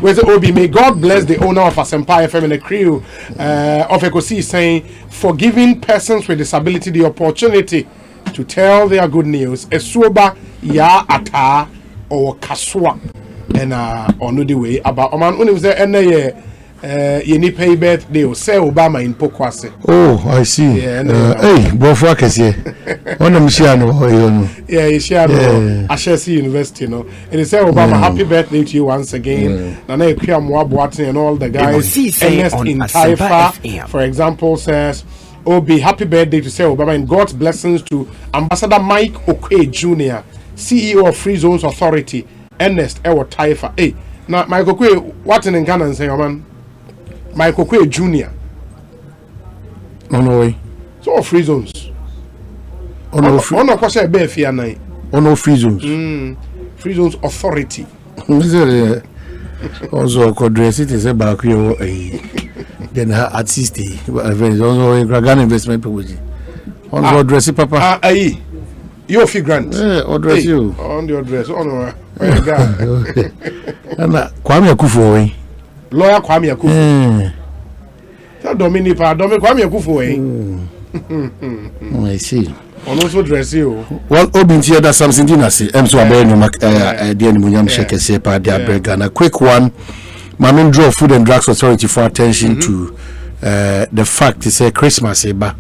Where's the Obi? May God bless the owner of Asempa FM and the crew of Ekosiisen saying for giving persons with disability the opportunity to tell their good news. Esuoba ya ata or kaswa and on the way about Oman when it was there and you pay birthday or say Obama in Pokwase. Oh, I see. Yeah, hey, Bofakes here. On the Michiano. Yeah, you share Ashesi University, no. And they say Obama, happy birthday to you once again. Nana Kwamwa and all the guys. Ernest in Taifa, for example, says, Obi, happy birthday to say Obama and God's blessings to Ambassador Mike Okwe Jr., CEO of Free Zones Authority, Ernest Ewa Taifa. Hey, now Mike Okwe, what in Ghana and say, man? Michael Kwe Jr. No way. So Free Zones. No question be fear nine. No Free Zones. Free Zones Authority. Also dress it is about you then her artist also Ghana investment proposal. Also dress it papa. You fee grant. Or dress you. On your dress on Kwame Akufo. Lawyer Kwame Akufo. That Dominic Kwame Akufo. I see. On also dress you. Well, Obinti that something didn't say. I'm so aware no dear Munyam Sheke Sepa dear Bregan. A quick one. My main draw Food and Drugs Authority for attention to the fact is Christmas eba.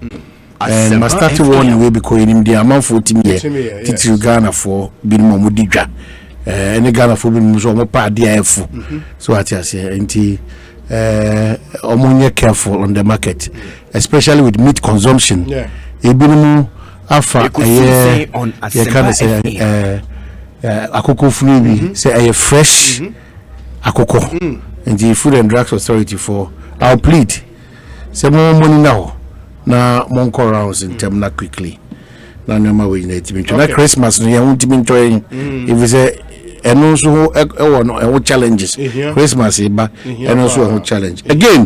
And my starting warning will be calling him the amount for team here. Titi Ghana for being Momudija. Any Ghana for being Muzo pa DIF. So what I say, anti omonya careful on the market, especially with meat consumption. Yeah. Ebinu afa you can say akoko free say a fresh akoko. And the Food and Drugs Authority for our plead. Say more money now. Na monko rounds in term na quickly. Na nyama we na timi na Christmas no ya untimi enjoy if we say and also no challenges Christmas eba and also a challenge again.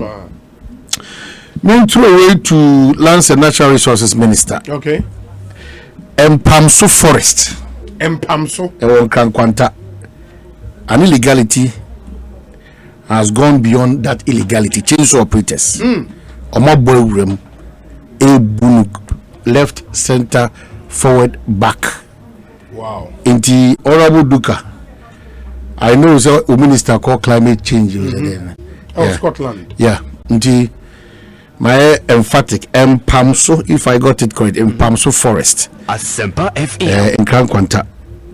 Me throw away to Lands and Natural Resources Minister. Okay. Mpamso Forest. Mpamso. Kwanta. An illegality has gone beyond that illegality. Chainsaw operators. Omo boy room. Left, center, forward, back. Wow. Inti Honorable Duka. I know it's a minister called climate change. Scotland. Yeah. Inti my emphatic Mpamso, if I got it correct, Mpamso Forest. Asempa FM. In Kwanta.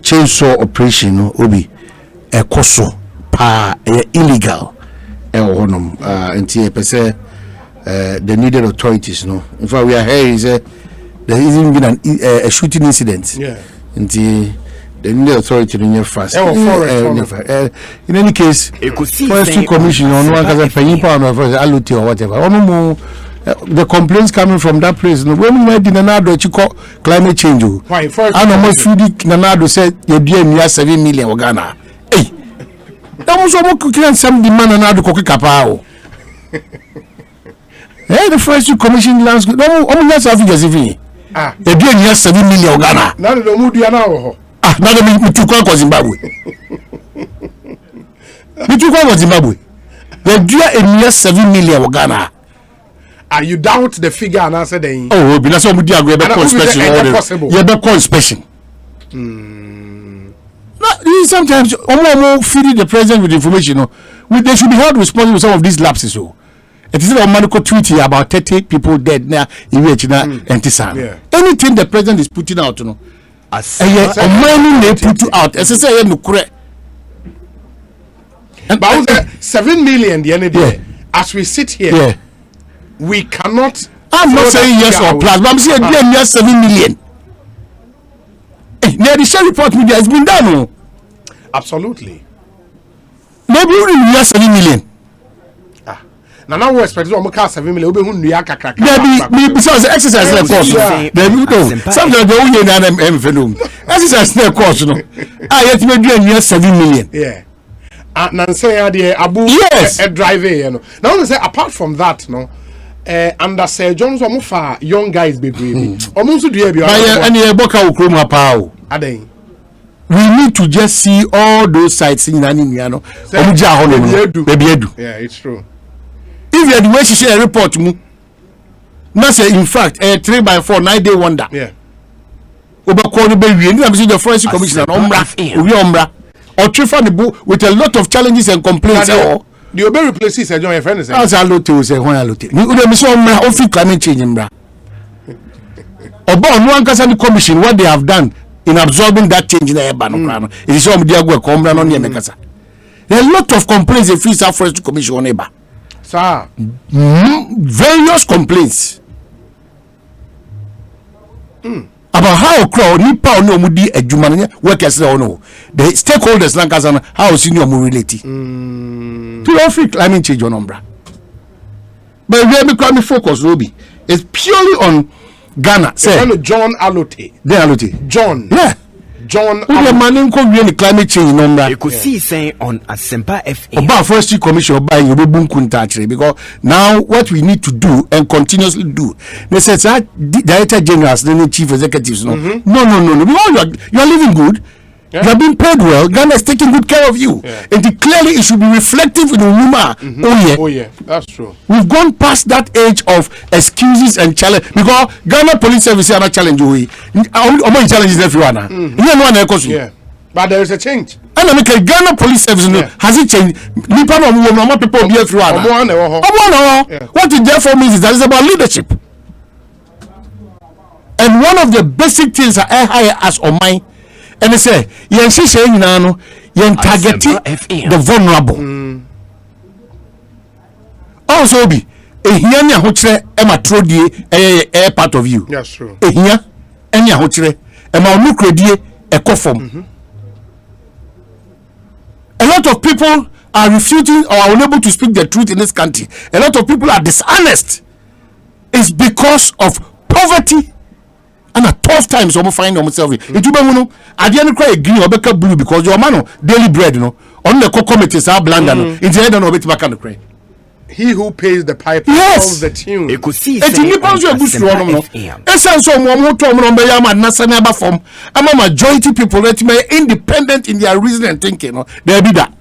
Chainsaw operation obi ekoso pa illegal. Inti pese the needed authorities, no. In fact, we are here. There isn't been a shooting incident. Yeah. And the needed authority in your fast. In any case, Forestry Commission on one has a penny pound of alluti or whatever. The complaints coming from that place. No, when we made in another climate change. Why? First, I know most Nanado said you're doing 7 million Ghana. Hey, that was almost cooking some demand another cookie capao. The Forestry Commission lands. No, that's how you see. They're doing 7 million Ghana. Now the mood you now. Now me to call Zimbabwe. Me to call Zimbabwe. They're doing 7 million Ghana. You doubt the figure and answer the. Oh, but that's what we do. We have inspection. You have inspection. Sometimes, feeding the president with information. They should be held responsible for some of these lapses. So. It is a medical tweet here about 30 people dead now in Vietnam and Tisan. Anything the president is putting out, you know, money they put out. As I say, but 7 million the end day. As we sit here, we cannot. I'm not saying yes or plus, but I'm saying yes 7 million. The share report media has been done. Absolutely. Maybe yes 7 million. Now we expect to make 7 million. We be kakra. Because exercise like course. Sometimes they only na phenom. Exercise like course no. Yet we do 7 million. Yeah. And say the abu a driver, you know. Now we say apart from that, no. Under Sir Jones omufa young guys be baby. Omunso do e bi. And e boka okrom apa o. Aden. we need to just see all those sites in Naniano. Yeah, it's true. If you had the way she say a report, now say in fact a 3x4 9-day wonder. Yeah. Obakoni baby, and I'm the Forestry Commissioner, Ombra, or Trifanibu with a lot of challenges and complaints. The Obe replaces a joint friend. As I look to say, when I look, you will climate change. About one Kasani Commission, what they have done in absorbing that change in the Ebano, it is all Diago Combran on Yamekasa. There are a lot of complaints in Free South Forestry Commission on Eba. Sir, various complaints. About how crowd nipa no mudi adwumane workers no the stakeholders lankasa how senior mu relate to Africa climate change on umbra. But we have become focus Robi it's purely on Ghana. Say John Alote. John. Yeah. John Alote. Climate change number. Ekosiisen on Asempa FM. About Forestry Commission by Yobun Kunta because now what we need to do and continuously do. They said Director Generals, then Chief Executives. No. Because you are living good. Yeah. You are being paid well. Ghana is taking good care of you. Yeah. And clearly it should be reflective in Umuma. Oh yeah, that's true. We've gone past that age of excuses and challenge because Ghana Police Service is not challenge. Omo challenges everyone. Yeah, but there is a change. And I mean, Ghana Police Service has it changed? Nipa people be everyone. What it therefore means is that it's about leadership. And one of the basic things that I hire as on mine. And they say, yen targeting the vulnerable. Also be a hianya hotre ema trodie a part of you. That's true. A hinya enya hotre ema onukredie e kofom. A lot of people are refuting or are unable to speak the truth in this country. A lot of people are dishonest. It's because of poverty. And at tough times, someone find themselves. It you know, I didn't cry green or become blue because your man daily bread, you know, on the committees are bland and it's the end of it back on the cray. He who pays the piper calls the tune. Ekosiisen FM. Essence of one to Nasanaba form. I'm a majority people that may independent in their reason and thinking. There be that.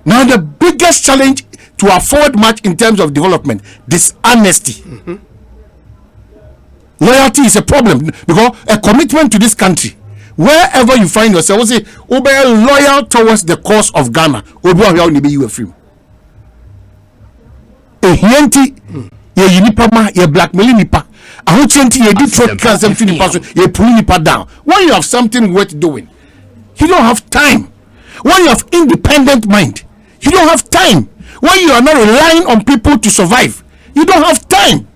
Now the biggest challenge to afford much in terms of development, dishonesty. Loyalty is a problem because a commitment to this country, wherever you find yourself, we say, be loyal towards the cause of Ghana. Be you a free. A hienti, ye nipa ma, ye blackmail nipa. A huchenti ye did throat cancer nipa, ye pull nipa down. When you have something worth doing, you don't have time. When you have independent mind, you don't have time. When you are not relying on people to survive, you don't have time.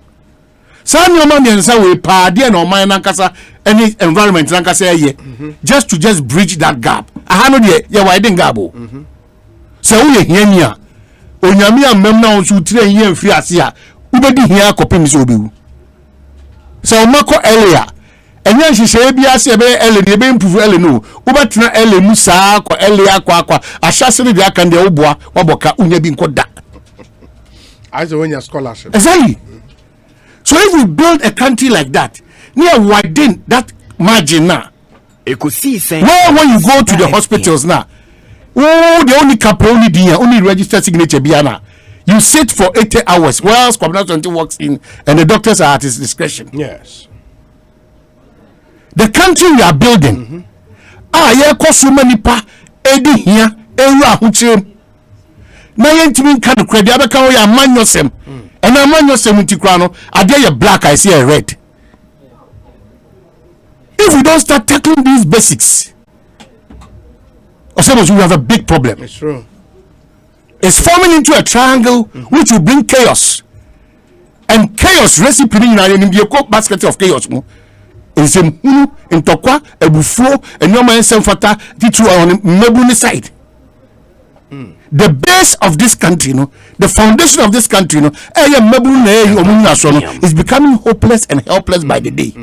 Some woman and say we party and my nankasa any environment nankasa ye just to bridge that gap. I know the ya widen gabo. So we here onyame amem na on su tire here mfi ase a ubedi here kopim so obewu. So mako earlier enya hihye bia se be ele ne be improve ele no ubetena ele mu saa ko ele akwa ahyase ne de aka de oboa waboka unya bi nkoda. As when your scholarship. Exactly. So if we build a country like that, near widen that margin now. Ekosiisen. Where when you go to the hospitals now, the only cap only registered signature biana. You sit for 80 hours whilst Communal 20 walks in and the doctors are at his discretion. Yes. The country we are building. Yeah, cost so many pa edi here, era huchim. Na yentimi kan credit abeka we aman yosem. And a man yourself crano, I dare you black, I see a red. If we don't start tackling these basics, or suppose we have a big problem. It's true. It's forming into a triangle which will bring chaos. And chaos recipe in the basket of chaos. It's in Tokwa, a buffo, and no man self fata, the on Mebuni side. The base of this country, the foundation of this country, is becoming hopeless and helpless by the day.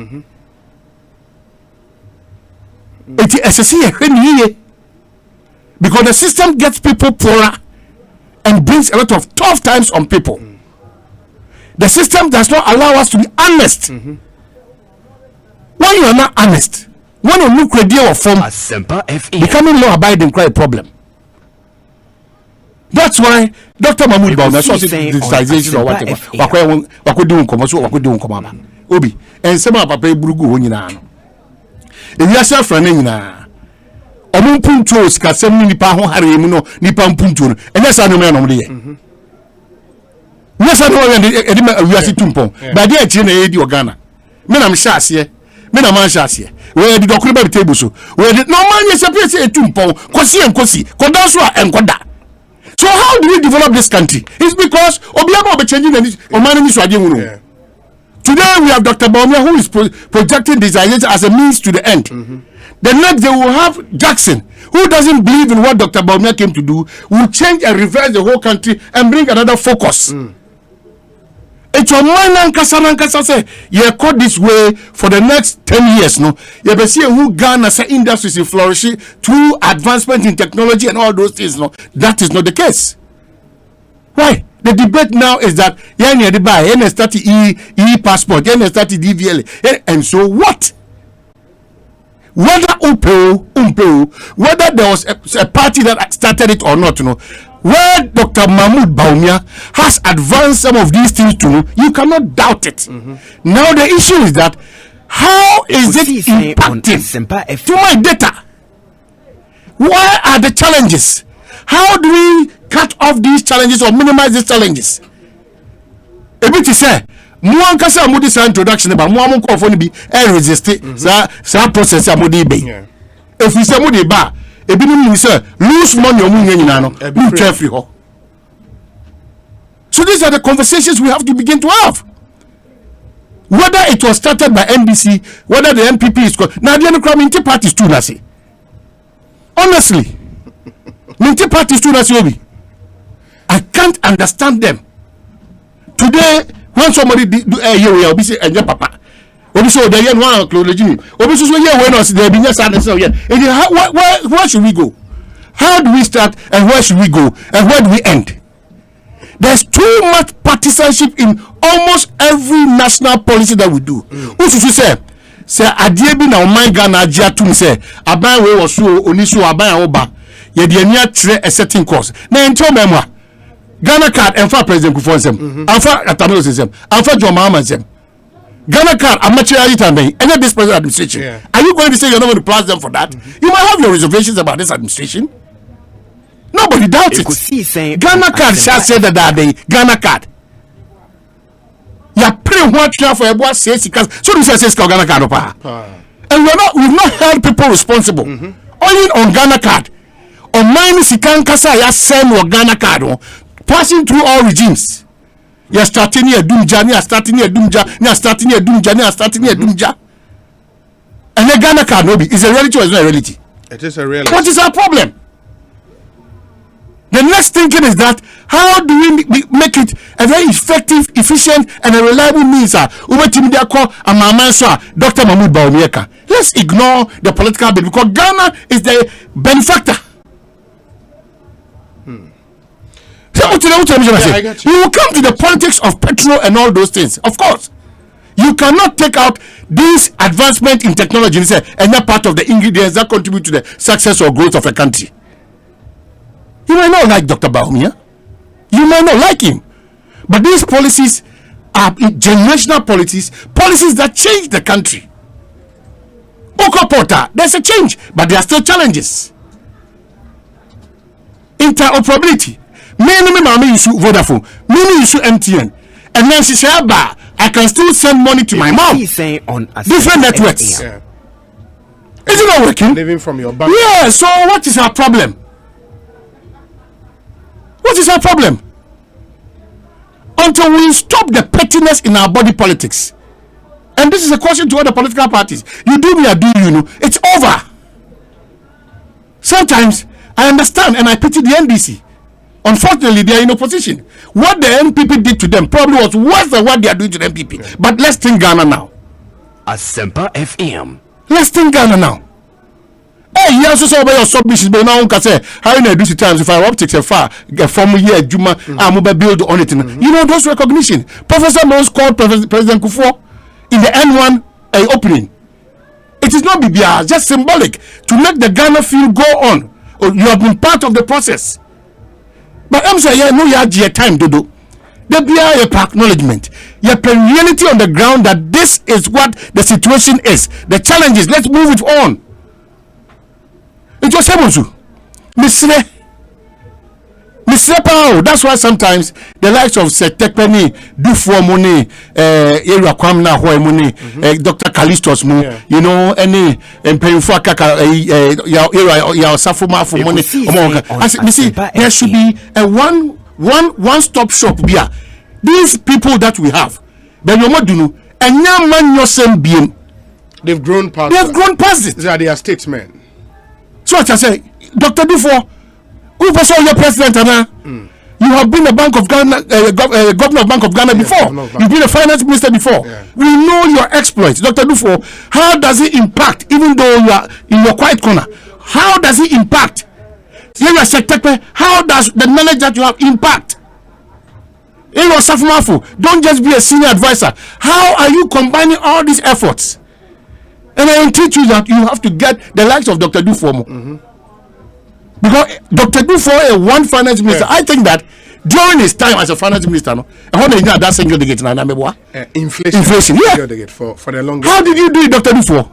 Because the system gets people poorer and brings a lot of tough times on people. The system does not allow us to be honest. When you are not honest, One of look ready or form becoming law abiding quite a problem. That's why Dr. Mahmoud Bawumia saw digitization or whatever. What do Obi and some of Papa Brugu when you know. If you are suffering na omun punto ska sem nipa ho hare mu no nipa punto no enya sa no me no de yes I know we are tumpon but dey akire na e di Ghana me na me sha ase me na man sha ase we di dokuru ba table so we di no man yes place e tumpon kosi kodanso a enkoda. So how do we develop this country? It's because obiama be changing the omani ni so ade mu no. Today we have Dr. Bawumia who is projecting this as a means to the end. The next they will have Jackson who doesn't believe in what Dr. Bawumia came to do, will change and reverse the whole country and bring another focus. It's your mind and Kasa say you caught this way for the next 10 years. No, you be see who Ghana say industries is flourishing through advancement in technology and all those things. No, that is not the case. Why? The debate now is that you the buy, you start passport, you start DVL, and so what? Whether whether there was a party that started it or not, you know, where Dr. Mahmoud Bawumia has advanced some of these things to, you cannot doubt it. Now the issue is that how is it impacting to my data? Why are the challenges? How do we cut off these challenges or minimize these challenges? A bit to say, Muan Kasa Mudi sa introduction about Muamu Kofoni be resist sa process Mudi be. If we say Mudi ba, a bit say lose money or Munyanano, be careful. So these are the conversations we have to begin to have. Whether it was started by NBC, whether the MPP is called now the other parties too, Nasi. Honestly. Minty parties too, Nasi. I can't understand them. Today, when somebody do a year, will be say, and your papa. Obi so the yen one close Obi so here when us there be and so yeah. Where should we go? How do we start and where should we go and where do we end? There's too much partisanship in almost every national policy that we do. Who should you say adie bi na o man Ghana agya to say aban we was so oni so aban oba ye de ania tre a certain course. Na ento memwa Ghana card and for President Kufuor and for Atamelo system and for John Mahama system. Ghana card, I'm not sure you can be. And this present administration, are you going to say you're not going to pass them for that? You might have your reservations about this administration. Nobody doubts it. Ghana card shall say that day. Ghana card. You're pretty much for a boy says because so do you say Ghana card and we've not held people responsible. Only on Ghana card. On mine Sikan Kasa ya same or Ghana card. Passing through all regimes. You are starting here, Dumja, you are starting here, Dumja, you are starting here, Dumja, you are starting here, Dumja. And the Ghana card, no, is a reality or is not a reality? It is a reality. What is our problem? The next thinking is that how do we make it a very effective, efficient, and a reliable means? Dr. Mahmoud Bawumia. Let's ignore the political bit because Ghana is the benefactor. We will come to the politics of petrol and all those things. Of course, you cannot take out this advancement in technology and say, and that part of the ingredients that contribute to the success or growth of a country. You might not like Dr. Bawumia. You might not like him. But these policies are generational policies that change the country. Okopota, there's a change, but there are still challenges. Interoperability. Me use Vodafone, me use MTN, and then she said, I can still send money to my mom. Different networks. Yeah. Is it not working? Living from your bank. Yeah, so what is our problem? What is our problem? Until we stop the pettiness in our body politics. And this is a question to other political parties. You do me, I do you, know. It's over. Sometimes I understand and I pity the NDC. Unfortunately, they are in opposition. What the NPP did to them probably was worse than what they are doing to the NPP. Yeah. But let's think Ghana now. Asempa FM. Let's think Ghana now. Hey, you also saw about your submissions, but now I say how you do it times if I optics a far from here Juma I'm mobile build on it. You know those recognition. Professor Mons called President Kufuor in the N1 opening. it is not BBR, just symbolic to make the Ghana feel go on. You have been part of the process. But I'm saying, yeah, no, you have your time, Dodo. There be a acknowledgement. You have reality on the ground that this is what the situation is. The challenges, let's move it on. It was able to. Mr. Pao, that's why sometimes the likes of Setekpeni do for money, Area Kwamna Hoy money, Dr. Callistos Mo, you know, any paying for Kaka, your Safuma for money. I see, there should be a one-stop shop here. These people that we have, then you do know, and young man yourself being, they've grown past. They have grown past it. They are statesmen. So what I say, Dr. Dufo. Who was your president, Anna? You have been a Bank of Ghana, governor of Bank of Ghana before. You've been a finance minister before. Yeah. We know your exploits, Dr. Dufo. How does it impact, even though you are in your quiet corner? How does it impact? How does the knowledge that you have impact? Don't just be a senior advisor. How are you combining all these efforts? And I entreat you that you have to get the likes of Dr. Dufo. Because Dr. Dufo, one finance minister, I think that during his time as a finance minister, that single digit inflation, yeah, for the longest. How did you do it, Dr. Dufo?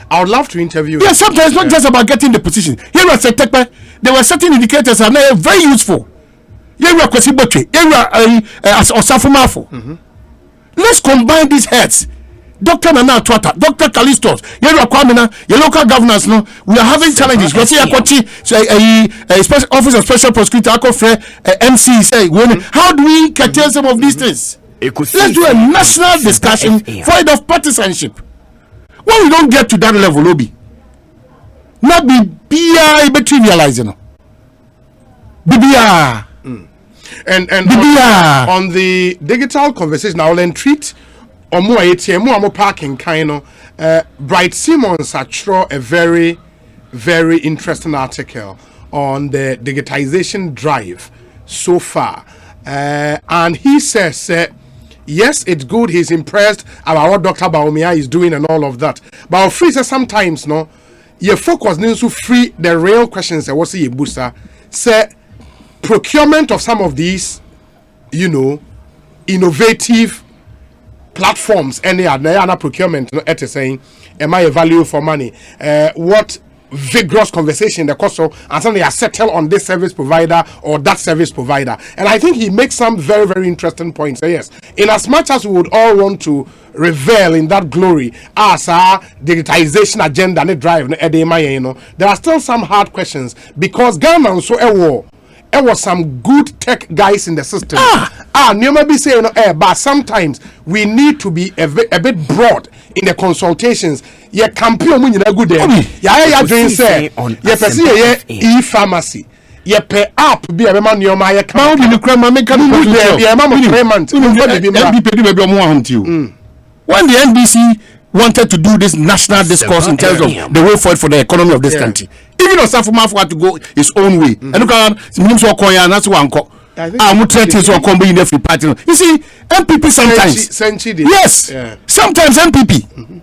I would love to interview. Yeah, sometimes it's not just about getting the position. Here at Sektekpe, there were certain indicators that are very useful. Here at Kwesiboche, here at Osafumafo. Let's combine these heads. Dr. Nana Twata, Dr. Callistos, your local governors, no, we are having challenges. You see, a special office of special prosecutor, MC say, how do we curtail some of these things? Let's do a national discussion void of partisanship. When we don't get to that level, Obi, not be BI, but trivializing. BBR. And on the digital conversation, I will entreat. Parking Bright Simmons actually a very, very interesting article on the digitization drive so far, and he says yes, it's good, he's impressed about what Dr. Bawumia is doing and all of that, but free says sometimes no your focus needs to free the real questions that was booster say procurement of some of these, you know, innovative platforms, any other procurement, at saying, am I a value for money? What vigorous conversation the cost of, and suddenly I settle on this service provider or that service provider. And I think he makes some very, very interesting points. Yes, in as much as we would all want to revel in that glory as our digitization agenda and drive, there are still some hard questions because Ghana also a war. There was some good tech guys in the system. You may be saying, but sometimes we need to be a bit broad in the consultations. Yeah, campaign when you're good there. Yeah, doing say, yeah, person, yeah, e-pharmacy. Yeah, pay up. Be a man, your my account. When the NBC wanted to do this national discourse in terms of the way forward for the economy of this country. Even though Safumafo had to go his own way. And look at that's one call. You see, MPP sometimes. Yes. Sometimes MPP.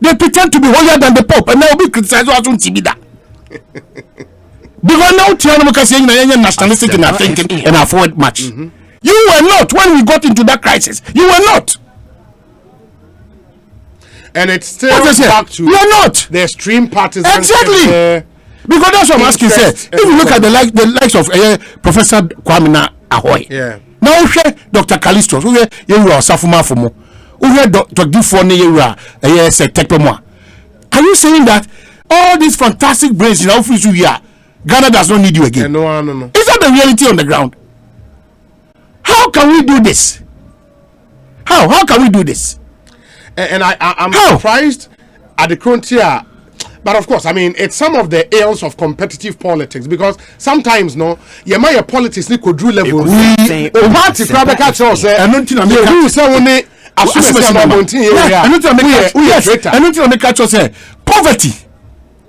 They pretend to be holier than the Pope and they'll be criticized on Tibida. Because now Tiana saying nationalistic in our thinking and our forward march. You were not when we got into that crisis. You were not. And it's still back to not the extreme partisanship. Exactly. Because that's what I'm asking. If you look at the likes of Professor Kwame Ahoy, now Dr. Callistos, who are Safuma Fumo, who Dr. Dufone, are you saying that all these fantastic brains in our office here, Ghana does not need you again? No. Is that the reality on the ground? How can we do this? How can we do this? And I'm surprised at the frontier, but of course, I mean, it's some of the ills of competitive politics because sometimes, no, your politics ni could do level. Party crowd catch us. I don't think poverty,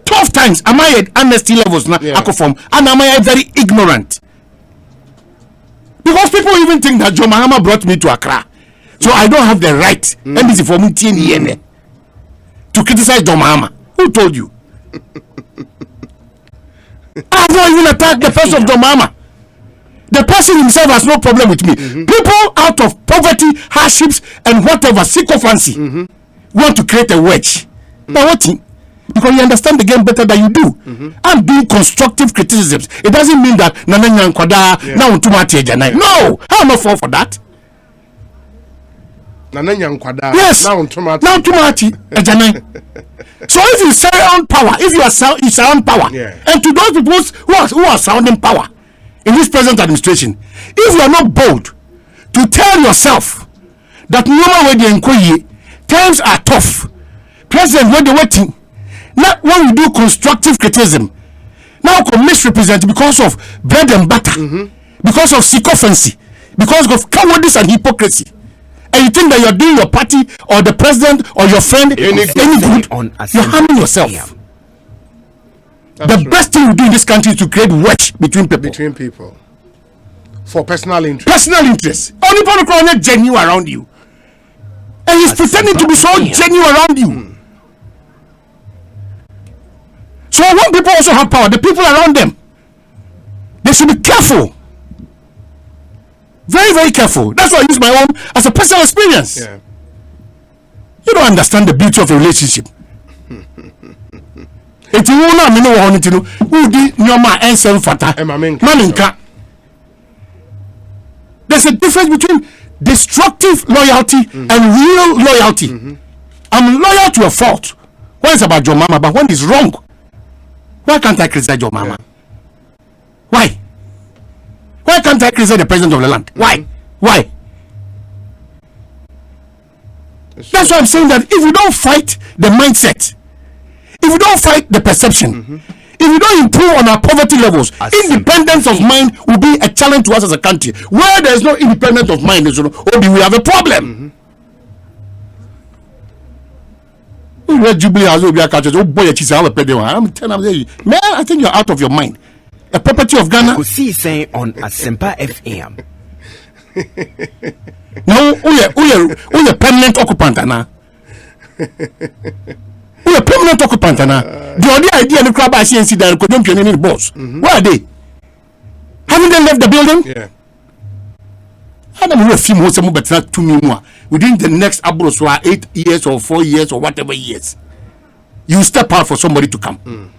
tough times. Am I at amnesty levels now? And am I very ignorant? Because people even think that Joe Mahama brought me to Accra. So I don't have the right. NBC for me. to criticize John Mahama? Who told you? I have not even attacked the person of John Mahama. The person himself has no problem with me. People out of poverty, hardships, and whatever sycophancy want to create a wedge. Now what? Because you understand the game better than you do. I'm doing constructive criticisms. It doesn't mean that no, I'm not for that. Yes, now too much. So if you surround power, if you surround power, and to those people who are surrounding power in this present administration, if you are not bold to tell yourself that no way they inquiry, times are tough, president when they waiting, not when we do constructive criticism, now can misrepresent because of bread and butter, because of sycophancy, because of cowardice and hypocrisy. And you think that you're doing your party or the president or your friend any good, you're harming yourself. The best thing we do in this country is to create wedge between people. For personal interest. Personal interest. Only people are genuine around you. And he's pretending to be so genuine around you. So when people also have power, the people around them, they should be careful. Very, very careful. That's why I use my own as a personal experience. Yeah. You don't understand the beauty of a relationship. If you want to know who did your man and seven fata, there's a difference between destructive loyalty and real loyalty. I'm loyal to a fault when it's about your mama, but when it's wrong, why can't I criticize your mama? Why? Why can't I criticize the president of the land? Why? Why? That's why I'm saying that if you don't fight the mindset, if you don't fight the perception, if you don't improve on our poverty levels, independence of mind will be a challenge to us as a country. Where there is no independence of mind, we have a problem. I'm telling you, man, I think you're out of your mind. A property of Ghana. Ekosiisen on Asempa FM. No, who are permanent occupant now? Who are permanent occupant now? The only idea in the crowd I see and see that couldn't be any boss. Where are they? Haven't they left the building? Yeah. I don't know if you want some but not 2 more within the next abros 8 years or 4 years or whatever years. You step out for somebody to come.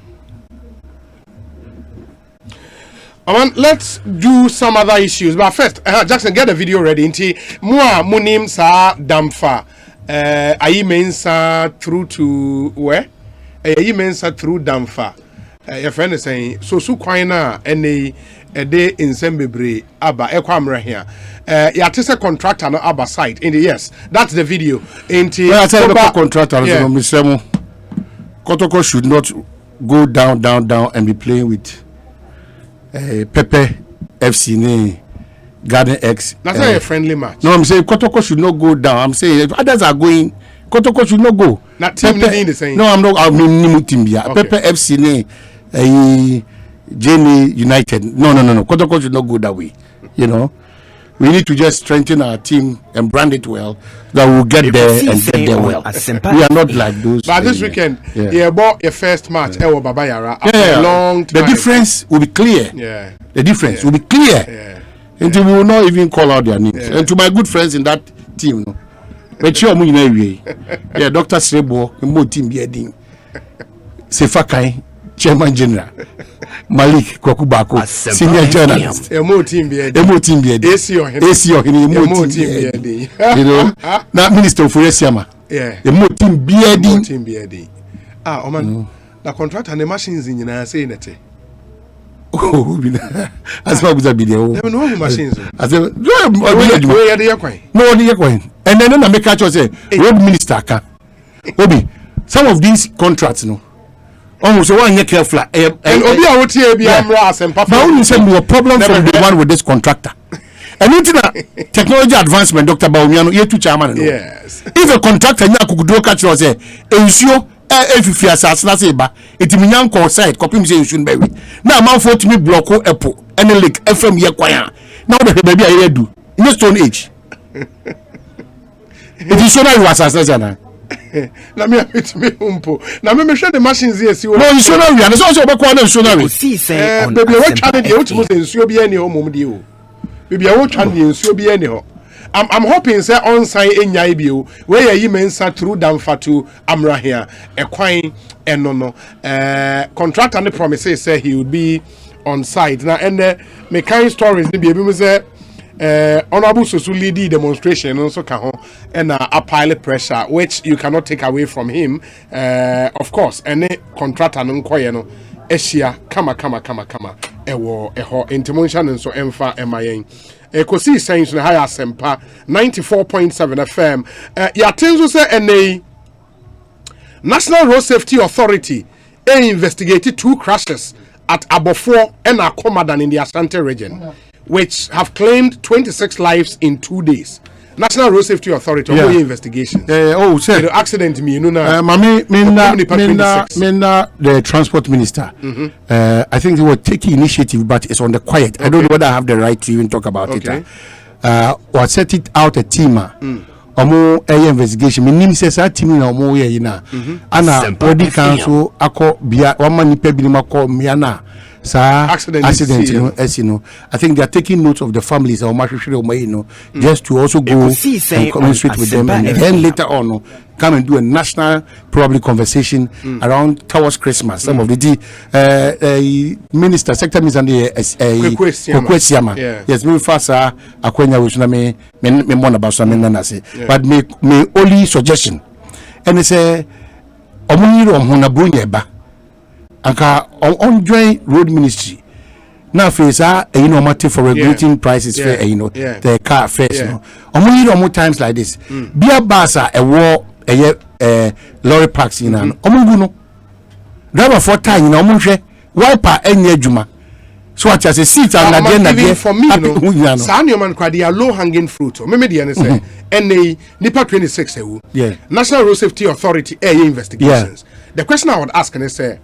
Let's do some other issues, but first, Jackson, get the video ready. Inti mua munim sa damfa. Ayi mensa through to where? Ayi mensa through damfa. Your friend is saying so kwaina any a day in Sembebre aba ekwamra here. Ya tese contractor no aba site in the yes. That's the video. Inti well, I tell the contractor Kotoko should not go down and be playing with Pepe FC Garden X. That's not a friendly match. No, I'm saying Kotoko should not go down. I'm saying if others are going, Kotoko should not go. Not team Pepe, the same. No, I'm not. I mean team here. Okay. Pepe FC Jenny United. No. Kotoko should not go that way. You know, we need to just strengthen our team and brand it well. That we'll get there and get there well. We are not like those. But this weekend, you bought your first match. Baba Yara after a long time. The difference will be clear. Yeah. The difference will be clear. Yeah. Until we will not even call out their names. And to my good friends in that team, no. But you are Dr. Srebo, more team bearding. Sefakai, Chairman General. Malik Kwakubako, senior journalist. More team bearding. AC or team bearding. You know, now Minister for Yesiama. Yeah. More team bearding. Ah, man, the contract and the machines in United States. Oh, as far as I be there. No machines. I said, no, and then I make a choice. Say, road minister, Obi, some of these contracts, no. Almost one year careful. And Obi, I would say, now you said we a problem from the one with this contractor. And into technology advancement, Dr. Baumiano, here to chairman. Yes. If a contractor, you could do catch us, ensure. If you are sasnaseba, it minyan ko site copy say you shouldn't be. Now man for to me block Apple any lake FM here choir. Now the baby I do in the Stone Age. It is so that you are sasnasana. Na me umpo. Na me share the machines here see. No, you show now we are so obekwa na show now. Baby what try dey ultimo say nsuo bi ene ho mom dey o. Baby what try dey nsuo bi ene ho. I'm hoping say on sign enya bi o. Where yi mensa through Damfatu Amra here. Ekwan enono. Contractor ne promises say he would be on site. Now and me kind stories ni bi ebi say honorable Sosu lead demonstration also can and a pile pressure which you cannot take away from him. Of course, any contractor nkoye no ehia kama ewo eho intimation nso emfa emayen Ekosiisen M'Ahiasem 94.7 FM ya tenzo say ene National Road Safety Authority investigated 2 crashes at Abofo and Akomadan in the Asante region, which have claimed 26 lives in 2 days. National Road Safety Authority investigations. Sir. The accident me, the transport minister. I think they were taking initiative, but it's on the quiet. I don't know whether I have the right to even talk about it. Or set it out a team. Omo investigation. Minim says that team na omo ye na. Ana body council ako bia wama nipa bi ma ko miana. Accident as you know, I think they are taking note of the families just to also go and communicate with them, and then later on come and do a national probably conversation around towards Christmas. Some of the minister sector minister yes, me fasa akwenya wusuna me mona baso me nana say, but me only suggestion and it's a omuniro hona brunya ba anka on join road ministry now face matter for regulating prices fair the car fares no times like this be a basa a war lorry parks in an no driver for time wiper any adwuma so what as a seat and again for me no man quite low hanging fruit me say NA nipa 26 National Road Safety Authority investigations. The question I would ask and say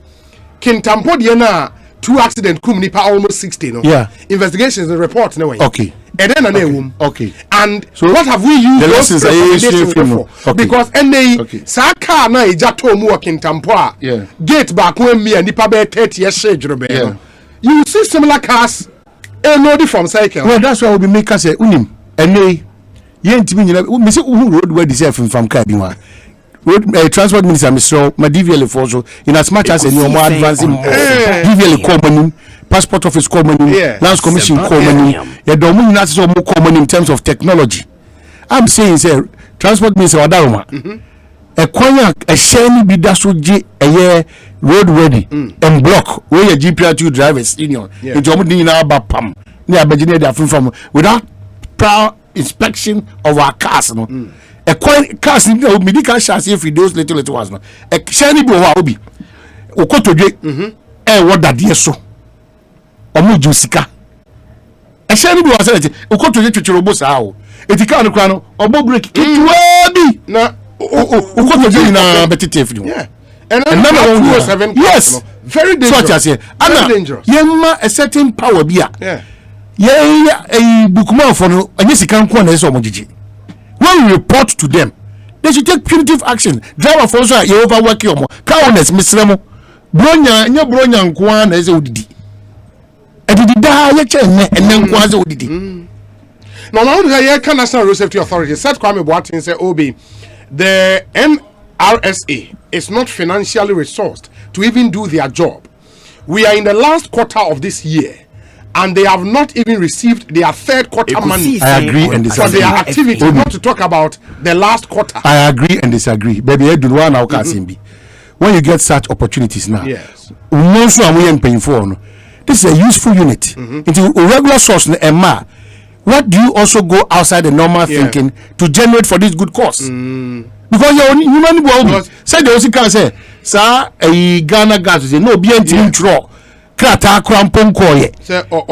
Kintampo Diana 2 accident kum nipa almost 60 no. Investigations and reports no way. Okay. And then okay. And so what have we used the lessons for? Because NA sa car na ejato mu Kintampo gate back when me and nipa be 30 years age no. You see similar cars no from cycle. Well, that's why we be make us say unim NA yentimi nyina me say road where deserve from car bi wa. Transport minister Mr. Madivia Lefoso in as much as any more advancing DVL company, passport office company, lands commission company, you don't mean that's so more common in terms of technology. I'm saying, sir, transport minister Wadaroma, a choir, a shiny bidasoji, a year road ready and block where your GPR2 drivers in your Bapam, near Virginia from without proper inspection of our cars. A coin cars in the medical chassis if those little ones. A shiny boy obi. Okoto what that dear so. Omu Jusika. A shiny boy said, Okoto to Robos how. If you can't crown or break it be. Na Okoto na betitif. Yeah. And another 107. Yes. Very dangerous. Such as here. Very dangerous. Yema a certain power beer. Yeah. Yeah, a bookman for no, and yes, you can't corner so much. When we report to them, they should take punitive action. Driver for so you overwork your cowardice, Miss Remo. Bronya, and your bronya and Kwan as ODD. And did die and then Kwan's ODD. Now, the National Road Safety Authority said Kwame Boateng say Obi, the NRSA is not financially resourced to even do their job. We are in the last quarter of this year, and they have not even received their 3rd quarter money. I agree and disagree. For their activity, not to talk about the last quarter. I agree and disagree. Baby, I do one now. When you get such opportunities now, yes, this is a useful unit. Into a regular source, what do you also go outside the normal thinking to generate for this good cause? Because you're human being. Say they also can say, sir, a Ghana gas say no be anything draw. Krata krampon koye.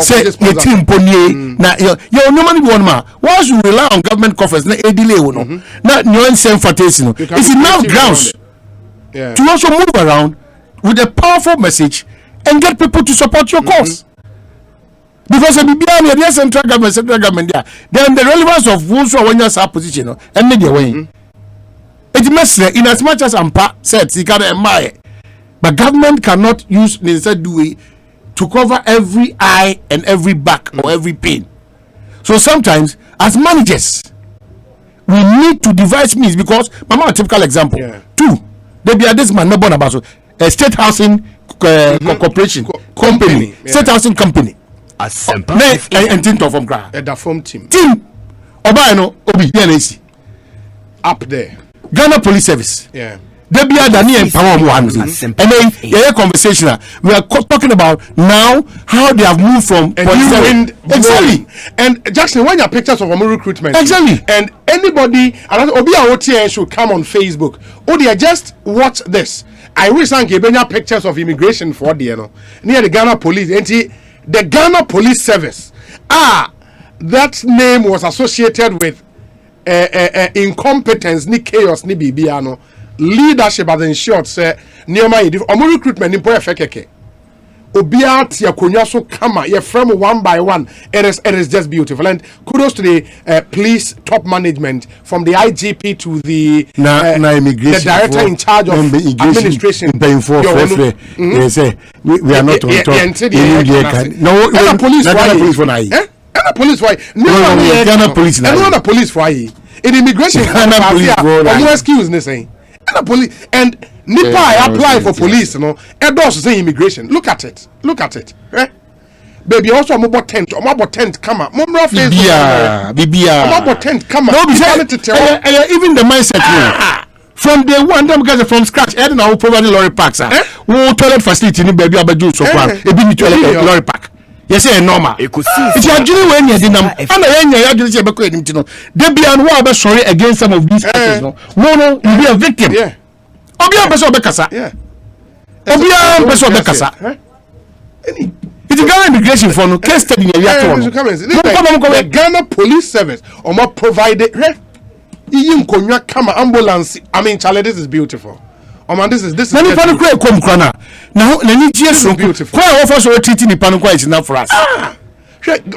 Say the team ponye. Na you normally one man. Once you rely on government coffers, na a delay no. Na no same fates no. It's enough grounds to also move around with a powerful message and get people to support your cause. Because the central government there, then the relevance of those who are in your position and make their way. It Intimacy, in as much as Ampa said, he can admire, but government cannot use necessary to cover every eye and every back or every pain. So sometimes, as managers, we need to devise means because, Mama, a typical example. Yeah. 2, there be this man, no born about a state housing corporation company, state housing company. Asempa and think of from Gra. The form team. Obaino Obi DNAC. Up there. Ghana Police Service. Yeah. There be a Dani and Power one. And then yeah, conversation. We are talking about now how they have moved from exactly. And Jackson, when your pictures of recruitment exactly, and anybody and Obi Awotie should come on Facebook. Oh, they just watch this. I wish I gave pictures of immigration for the near the Ghana Police. And the Ghana Police Service. That name was associated with incompetence, ni chaos, ni bibiano. Leadership as in short say neoma yidi omo recruitment ni boy fekeke obia tia konwa so kama ye from one by one. It is just beautiful, and kudos to the police top management from the IGP to the the director in charge of administration. They say we are not on top. No police why Ghana police no police why in immigration Ghana police excuse me saying police and Nipa I apply for police, you know. And those say immigration. Look at it. Baby, also I'm about tent. Come on. Bibia. Tent. Come on. No, even the mindset. From day one, them guys from scratch. I don't know provide lorry parks. Toilet facility ni baby abaju so far. Ebi toilet lorry park. Yes, normal. If you are doing when you dinam, and you are doing say beko edim tino. They be and who sorry against some of these cases. No, you be a victim. Yeah. Obia beso bekasa. Yeah. Obia beso bekasa. It's a Ghana immigration for no case study in the Ghana Police Service or provided even konya kama ambulance. I mean, Charlie, this is beautiful. Man, this is many people come krana. Now, any GS beautiful. Why offers or treating the panuka is enough for us.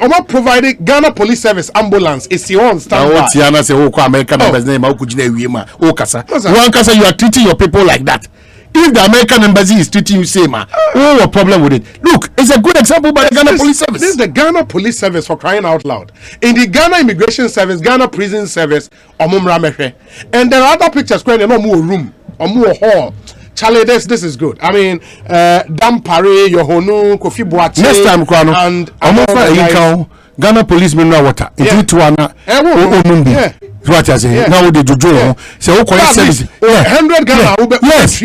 Oma provided Ghana Police Service ambulance is your own standby. What Tiana say, oh, American name, how could you Kasa? One Kasa, you are treating your people like that. If the American embassy is treating you same, a problem with it. Look, it's a good example by the Ghana Police Service. This is the Ghana Police Service for crying out loud. In the Ghana Immigration Service, Ghana Prison Service, and there are other pictures going no more room or more hall. Charlie, this is good. I mean, Dampare, Yohonu, Kofi Boache. Next time, Kwano, and Ghana police mineral water. Into Tuana, yeah. What I say now they do so who collect service 100 Ghana yes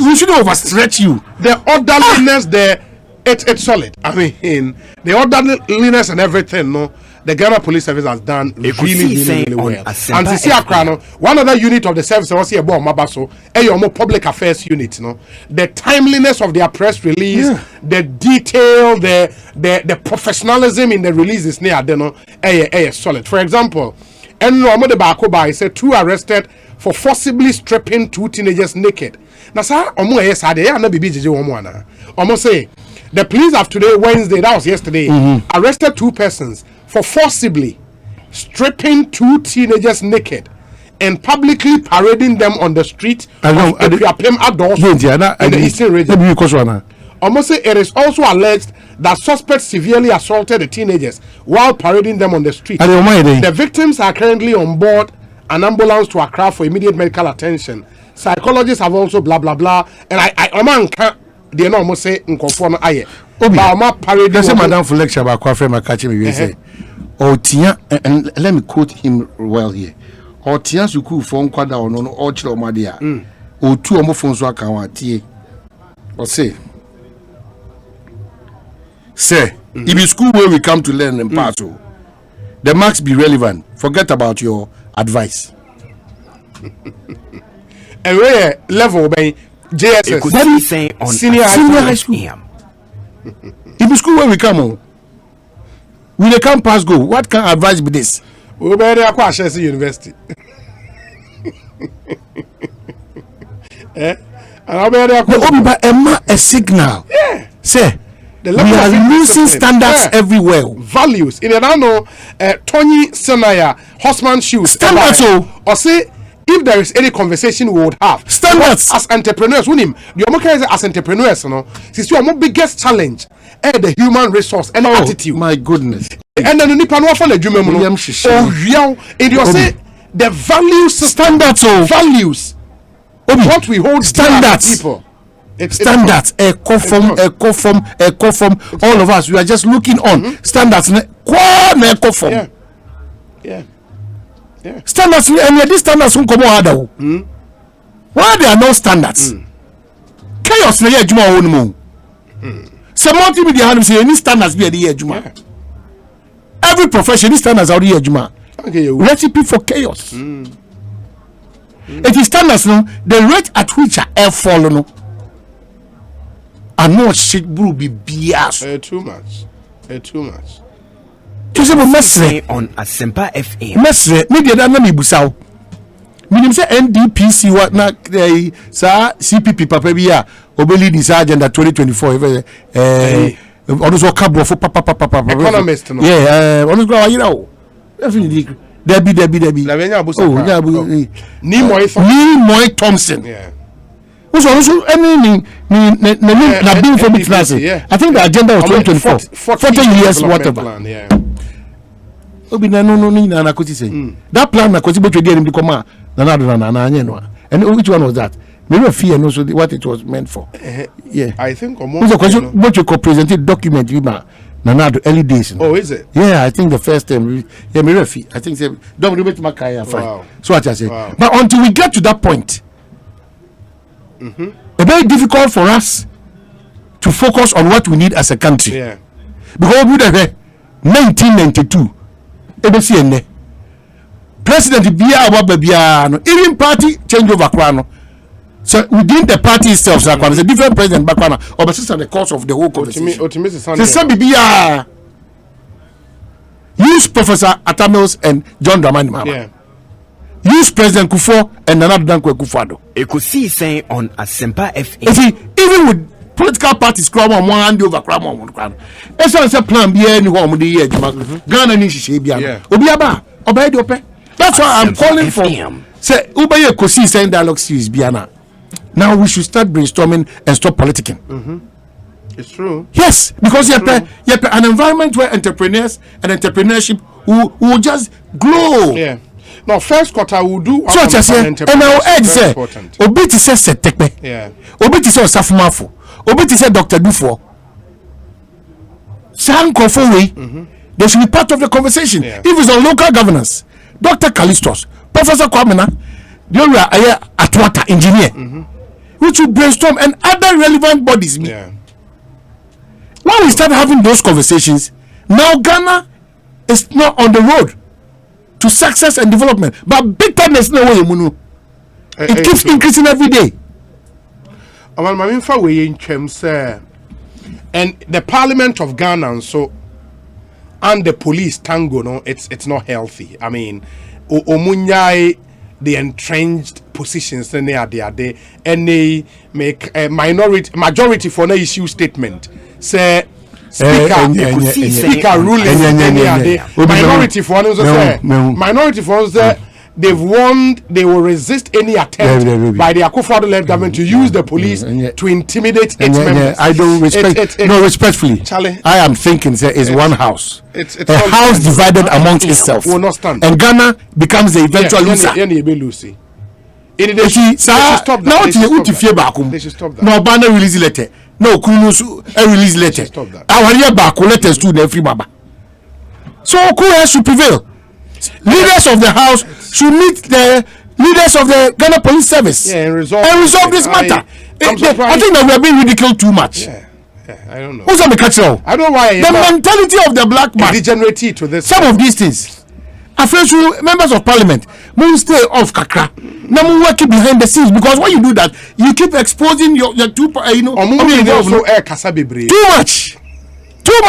we should overstretch you. The orderliness there, it's solid. I mean, the orderliness and everything, no, the Ghana Police Service has done really well. And to see one other unit of the service was here about Mabaso, a public affairs unit, no, the timeliness of their press release, the detail, the professionalism in the release is near solid. For example, Enromo Bakoba said 2 arrested for forcibly stripping 2 teenagers naked. Now, sir, almost say the police have today, Wednesday, that was yesterday, arrested 2 persons for forcibly stripping 2 teenagers naked and publicly parading them on the street of the Eastern region. Almost say it is also alleged that suspects severely assaulted the teenagers while parading them on the street. The victims are currently on board an ambulance to Accra for immediate medical attention. Psychologists have also blah blah blah. And I can't. They know almost say nkonfo no aye. Obi parade. That's Madam for lecture about Kwafre Makachi me say. Otia, and let me quote him well here. Otia suku for nkwada ono no o chiro madia. Otu omo fon so aka wa tie. O say if it's school where we come to learn and pass, the marks be relevant. Forget about your advice. And where level by JSS on senior high school. If it's school where we come we they come pass go. What can advice be this? We better acquire Chelsea University. And I better a signal. Yeah. Say we are losing standards everywhere. values. In Anano, Tony Senaya, Horseman Shoes. Standards, or say, if there is any conversation we would have. Standards. As entrepreneurs, the Omoka as entrepreneurs, since your biggest challenge, the human resource and attitude. My goodness. And then the Nippon for the Jumemo. And you say, the values, standards, values. What we hold standards. People. Standards, a conform. All of us, we are just looking on standards. Yeah. Standards, and these standards won't come out. Why there are no standards? Chaos, na Juma own moon. Some multimedia hands say any standards be a year Juma. Every profession, standards are the Juma. Recipe for chaos. It is standards, no, the rate at which are fall, no. And no shit will be bias. Too much. Just a message on Asempa FM. Message, media that me busao. Minim say NDPC what na sa CPP papa bia obeli this agenda 2024 onuso cabo for papa economist no. Yeah, onuso go ayira o. Definitely. Debbie. La benya busa. Ni Moy Thompson. Yeah. Also, any na being for me class. I think the agenda was 2024. 40 years whatever. Plan, yeah. Obi na no na kwoti say. That plan na kwoti betwe dey dem come na anye no. And which one was that? Maybe a fee and also what it was meant for. Yeah. I think what you could present document Nanado early days. Oh, is it? Yeah, I think the first time. Yeah, maybe a fee. I think don't remember to Makaya. Wow. So what I say. Wow. But until we get to that point, it's very difficult for us to focus on what we need as a country. Yeah. Because we did 1992. EBCN. President Bia even party changeover kwano. So within the party itself, there's a different president background or the course of the whole conversation. Use Professor Atamils and John Dramani Mahama. Yeah. Use President Kufuor and Nana Dankwa Akufo-Addo. Ekosiisen on Asempa FM. See, even with political parties, crowd on one hand over crowd on one crowd. It's not a plan. Be any home the year. Ghana ni shishi biya. Obiaba, obey the open. That's why I'm calling for. Say, Ubaye Ekosiisen dialogue series biana. Now we should start brainstorming and stop politicking. It's true. Yes, because you have an environment where entrepreneurs and entrepreneurship will just glow. Yeah. Now, first quarter will do. So I say, and our eggs say, Obiti says Tekpe. Yeah. Obiti says Safumafo. Obiti says Dr. Dufo. San Kofowe. They should be part of the conversation. Yeah. If it's on local governance, Dr. Kalistos, Professor Kwamena, Dora Atwata, engineer. Which will brainstorm and other relevant bodies. Yeah. When we start having those conversations, now Ghana is not on the road to success and development. But big time is no way, Munu. It keeps increasing every day. And the Parliament of Ghana and the police tango, no, it's not healthy. I mean, Omunyai, the entrenched positions and they are there and they make a majority for no issue statement say speaker ruling minority for minority for they've warned they will resist any attempt by the Akufo-Addo led government to use the police to intimidate its members. I don't respect respectfully. Charlie, I am thinking it's one house. It's a house divided amongst itself. Will not stand. And Ghana becomes the eventual loser. They should stop that. They should stop that. No banner release letter. No Kunusu release letter. Stop that. Our year back letters to the free baba. So who has to prevail? Leaders of the house should meet the leaders of the Ghana Police Service and resolve this matter. I think that we are being ridiculed too much. I don't know. Who's on the catch-all? I don't know why. The mentality of the black man. Degenerate to this. Some of these things. After members of parliament, mun stay off kakra. Now mun working behind the scenes because when you do that, you keep exposing your two. Also air kasabibre. Too much. Too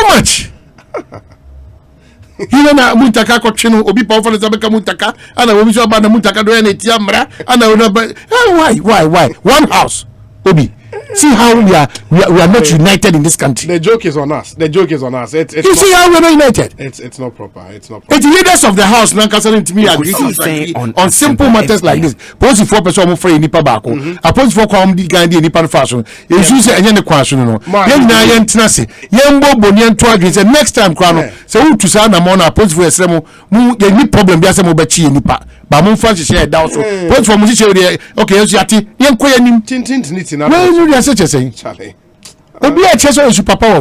much. You know mutaka ko twenu obi pa ofana zabeka mutaka ana obi so ba na mutaka do na tiamra ana why one house obi See how we are not united in this country. The joke is on us. It's you see how we're not united. It's not proper. It's leaders of the house now concerning to me agree on simple matters like this. Pose for person mo free nipa baako. Pose for kwam di gan di nipa fashion. Yesu say enye ne kwaso no. Yen na yen tena se. Yen bo boni ento agree say next time kwa no. Say who to say na mo na pose for esrem mu ye ni problem bi ase mo ba chi nipa. Ba mo fa hye down so. Pose for mo hye okay yesu ati yen koya nim tintinti na. Say Charlie. Obi a cheso is papa o.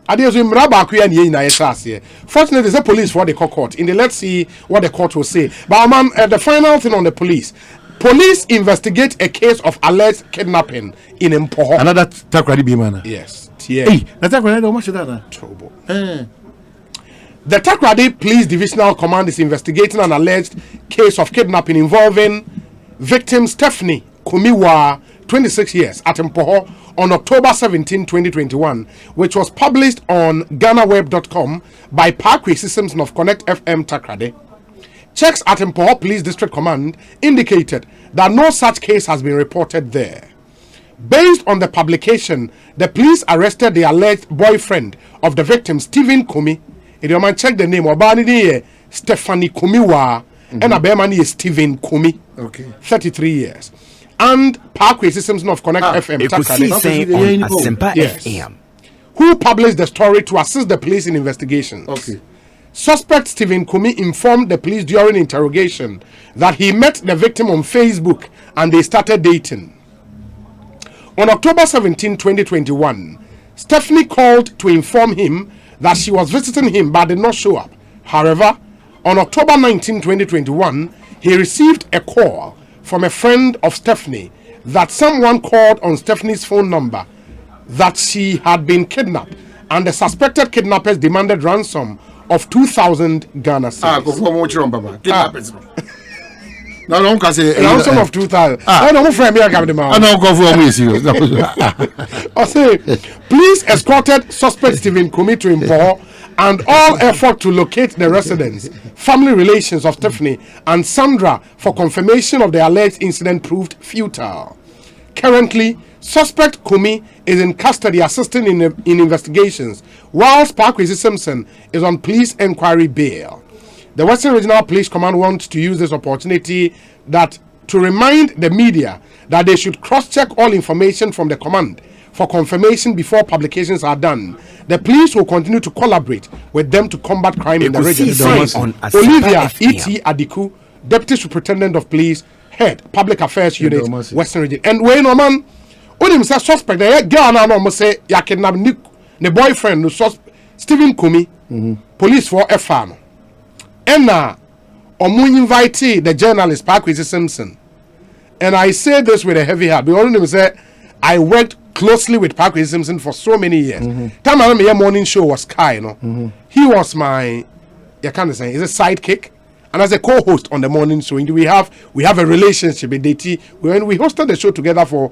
Adeso imra ba ku ya ne yin na yesase. Fortunately the police for the court. In the let's see what the court will say. But man, the final thing on the police. Police investigate a case of alleged kidnapping in Mpoho. Another takradi be man. Yes. Hey, that takradi how much is that? Trouble. The Takrady Police Divisional Command is investigating an alleged case of kidnapping involving victim Stephanie Kumiwa, 26 years, at Mpoho on October 17, 2021, which was published on GhanaWeb.com by Ekosiisen M'Ahiasem Takrady. Checks at Mpoho Police District Command indicated that no such case has been reported there. Based on the publication, the police arrested the alleged boyfriend of the victim, Stephen Kumi. If you man check the name, Stephanie Kumiwa, and a bearman is Stephen Kumi, 33 years. And Ekosiisen M'Ahiasem, who published the story to assist the police in investigations. Suspect Stephen Kumi informed the police during interrogation that he met the victim on Facebook and they started dating. On October 17, 2021, Stephanie called to inform him that she was visiting him but did not show up. However, on October 19, 2021, he received a call from a friend of Stephanie that someone called on Stephanie's phone number that she had been kidnapped and the suspected kidnappers demanded ransom of 2,000 Ghana cedis. Ransom of 2,000. Police escorted suspect Stephen Kumi to Mpoho, and all effort to locate the residence, family relations of Stephanie and Sandra for confirmation of the alleged incident proved futile. Currently, suspect Kumi is in custody assisting in investigations, whilst Ekosiisen is on police inquiry bail. The Western Regional Police Command wants to use this opportunity to remind the media that they should cross-check all information from the command for confirmation before publications are done. The police will continue to collaborate with them to combat crime in the region. Olivia E.T. Adiku, Deputy Superintendent of Police, Head Public Affairs Unit, Western Region. And when no man, when him say suspect, the girl now no say ya kidnap the boyfriend no Stephen Kumi, police for FA. And now, invite the journalist Ekosiisen. And I say this with a heavy heart. Because I worked closely with Ekosiisen for so many years. Time I my morning show was Sky, you know. He was my, you can't say, he's a sidekick, and as a co-host on the morning show. We have a relationship with DT. When we hosted the show together for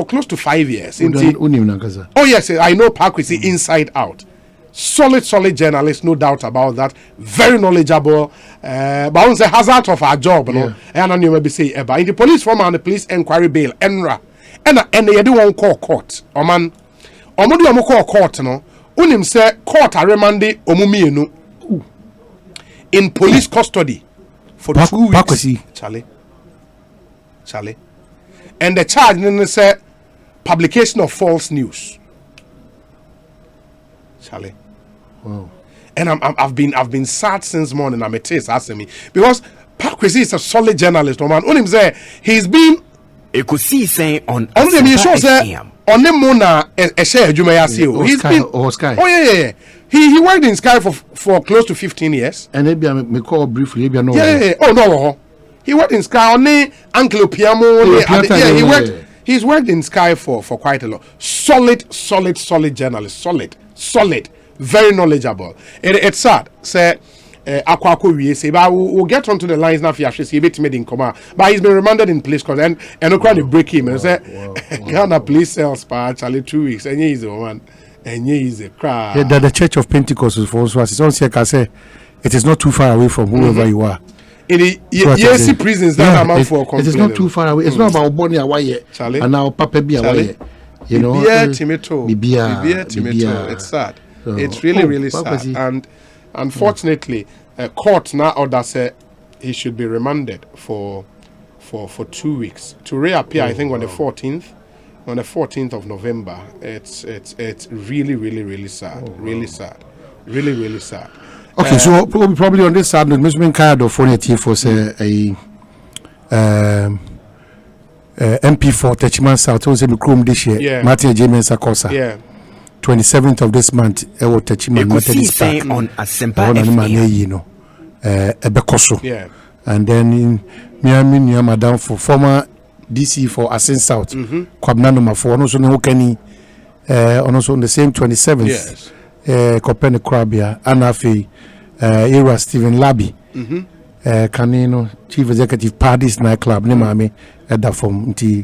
close to 5 years. Oh yes, I know Ekosiisen inside out. Solid journalist, no doubt about that. Very knowledgeable. But on the hazard of our job, you know. And I maybe say, in the police form and the police inquiry bail, ENRA. And they do one call court. Or man, or do you call court? No, unim say court are remanded omumi in police custody for 2 weeks. Charlie. And the charge then say publication of false news. Charlie. Wow. And I've been sad since morning. I'm a taste asking me because Ekosiisen is a solid journalist. Man, unim say he's been. Ekosiisen on FM. On the Mona a share Jumayasio. He's been Sky. Oh yeah. He worked in Sky for close to 15 years. And maybe I may call briefly. Maybe I know. Yeah. Oh no. He worked in Sky on the Uncle Piamo. He's worked in Sky for quite a lot. Solid journalist. Solid. Very knowledgeable. It's sad. Say we say, but we'll get onto the lines now. He's made in coma, but he's been remanded in police court and trying to break him and say, Ghana police cells actually 2 weeks and he's the one and he's a crowd. Yeah, the Church of Pentecost is for us. It's on say it is not too far away from whoever you are. in the EAC prisons that amount for complaining. It is not too far away. It's not about Bonnie Awaye and now Papa Bia Awaye. You know, Bibia Timito. It's sad. So, it's really sad. And unfortunately, court now order said he should be remanded for 2 weeks to reappear. I think on the 14th. On the 14th of November. It's really sad. Really sad. Really sad. Okay, so probably on this side, Ms. Minkado for say MP for Techiman South, also in Chrome this year. Yeah. Martin J. Mensa-Kosa. Yeah. 27th of this month, Techiman Ekosiisen on Asempa FM. Ebekoso. Yeah. And then in Miami, Madam for former DC for Asin South, Kwabna number 4, also no Kenny, also on the same 27th. Yes. Kopene Krabia, Anafi, Era Stephen Labby, Canino, Chief Executive Parties Nightclub, Nemami, Edda from the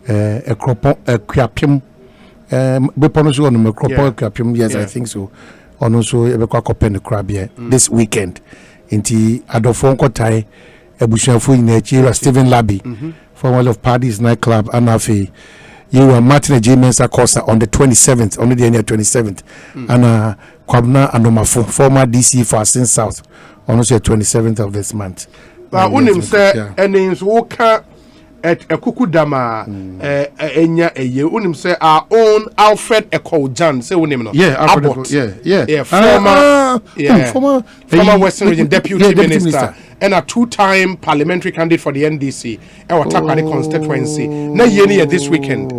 Quapim, Beponoso on the Cropo Quapim, yes, I think so. On also Ebeka Kopene Krabia this weekend. Inti Adofonko Tai, Ebushafu in Era Stephen Labby, former of Parties Nightclub, Anafi. You were Martin J. Mensa-Kosa on the 27th, on the 27th, and Kwabna Anomafo, former DC for Asin South, on the 27th of this month. But unim say, and names Woka at a Kukudama, Enya, unim say our own Alfred Ekojan, say unim no. Yeah, former Western Region Deputy Minister. And a 2-time parliamentary candidate for the NDC. Our Takwadi constituency. Na yeni this weekend.